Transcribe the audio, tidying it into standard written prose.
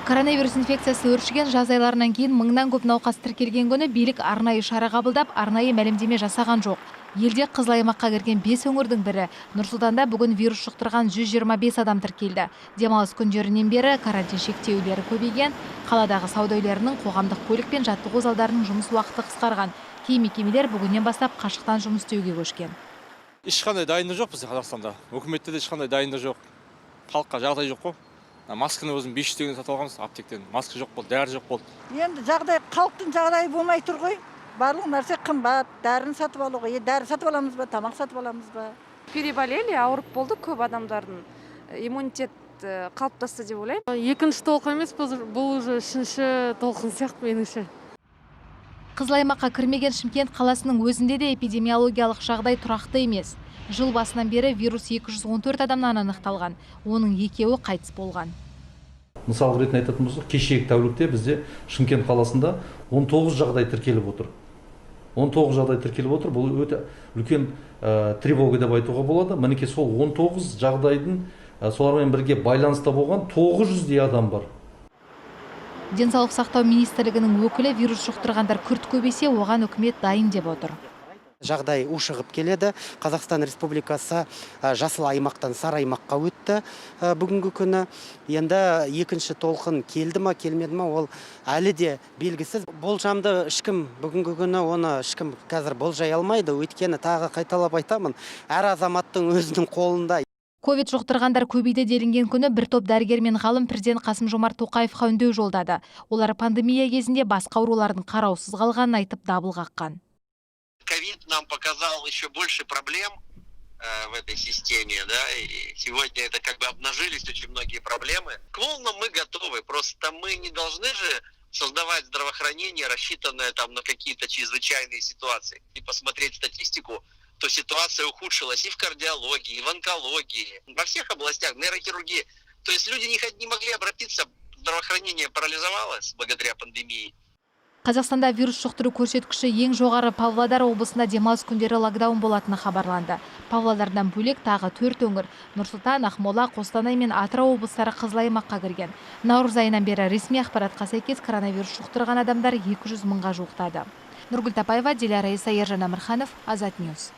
Коронавирус инфекциясы өршіген жаз айларынан кейін мыңнан көп науқас тіркелген күні билік арнайы шара қабылдап, арнайы мәлімдеме жасаған жоқ. Елде қызыл аймаққа кірген 5 өңірдің бірі. Нұр-Сұлтанда бүгін вирус жұқтырған 125 адам тіркелді. Демалыс күндерінен бері карантин шектеулері көбейген, қаладағы сауда үйлерінің, қоғамдық көлік пен жаттығу залдарының жұмыс уақыты қысқарған. Кей мекемелер бүгіннен бастап қашықтан жұмыс істеуге көшкен. Ешқандай дайындық жоқ бізде Қазақстанда. Үкіметте де ешқандай дайындық жоқ. Халыққа жағдай жоқ қой. Масканы өзім 500 теңгеден сатып алғанбыз, аптектен. Маска жоқ болды, дәрі жоқ болды. Енді халықтың жағдайы болмай тұр ғой. Барлық нәрсе қымбат, дәріні сатып алуға, дәрі сатып аламыз ба, тамақ сатып аламыз ба? Переболели, ауырып болды көп адамдардың. Иммунитет қалыптасты деп ойлаймын. Екінші толқын емес, бұл уже үшінші толқын сияқты меніңше. Қызыл аймаққа кірмеген Шымкент қаласының өзінде де эпидемиологиялық жағдай тұрақты емес. Жыл басынан бері вирус 214 адамнан анықталған, оның екеуі қайтыс болған. Мысал ретінде айтатын болсақ, кешегі тәулікте бізде Шымкент қаласында 19 жағдай тіркеліп отыр. 19 жағдай тіркеліп отыр. Бұл өте үлкен тревога деп айтуға болады. Мінекей сол 19 жағдайдың солармен бірге байланыста болған 900 адам бар. Денсаулық сақтау министрлігінің өкілі вирус жұқтырғандар күрт көбейсе, оған үкімет дайын деп отыр. Жағдай ушығып келеді. Қазақстан Республикасы жасыл аймақтан сары аймаққа өтті бүгінгі күні. Енді екінші толқын келді ма, келмеді ма, ол әлі де белгісіз. Болжамды ешкім бүгінгі күні оны ешкім қазір болжай алмайды. Өйткені тағы қайталап айтамын, әр азаматтың өзінің қолында. Ковид жұқтырғандар көбейді делінген күні бір топ дәрігер мен ғалым президент Қасым-Жомарт Тоқаевқа үндеу жолдады. Олар пандемия кезінде басқа аурулардың қараусыз қалғанын айтып дабыл қаққан. Ковид нам показал еще больше проблем в этой системе, да, и сегодня это как бы обнажились очень многие проблемы. К волнам мы готовы, просто мы не должны же создавать здравоохранение, рассчитанное там на какие-то чрезвычайные ситуации. И посмотреть статистику, то ситуация ухудшилась и в кардиологии, и в онкологии, во всех областях, нейрохирургии. То есть люди не могли обратиться, здравоохранение парализовалось благодаря пандемии. Қазақстанда вирус жұқтыру көрсеткіші ең жоғары Павлодар облысында демалыс күндері локдаун болатыны хабарланды. Павлодардан бөлек тағы 4 өңір Нұр-Сұлтан, Ақмола, Қостанай мен Атырау облыстары қызыл аймаққа кірген. Наурыз айынан бері ресми ақпаратқа сәйкес коронавирус жұқтырған адамдар 200 мыңға жуықтады. Нұргүл Тапаева, Диляра Исаержан Амырханов, Азат Ньюс.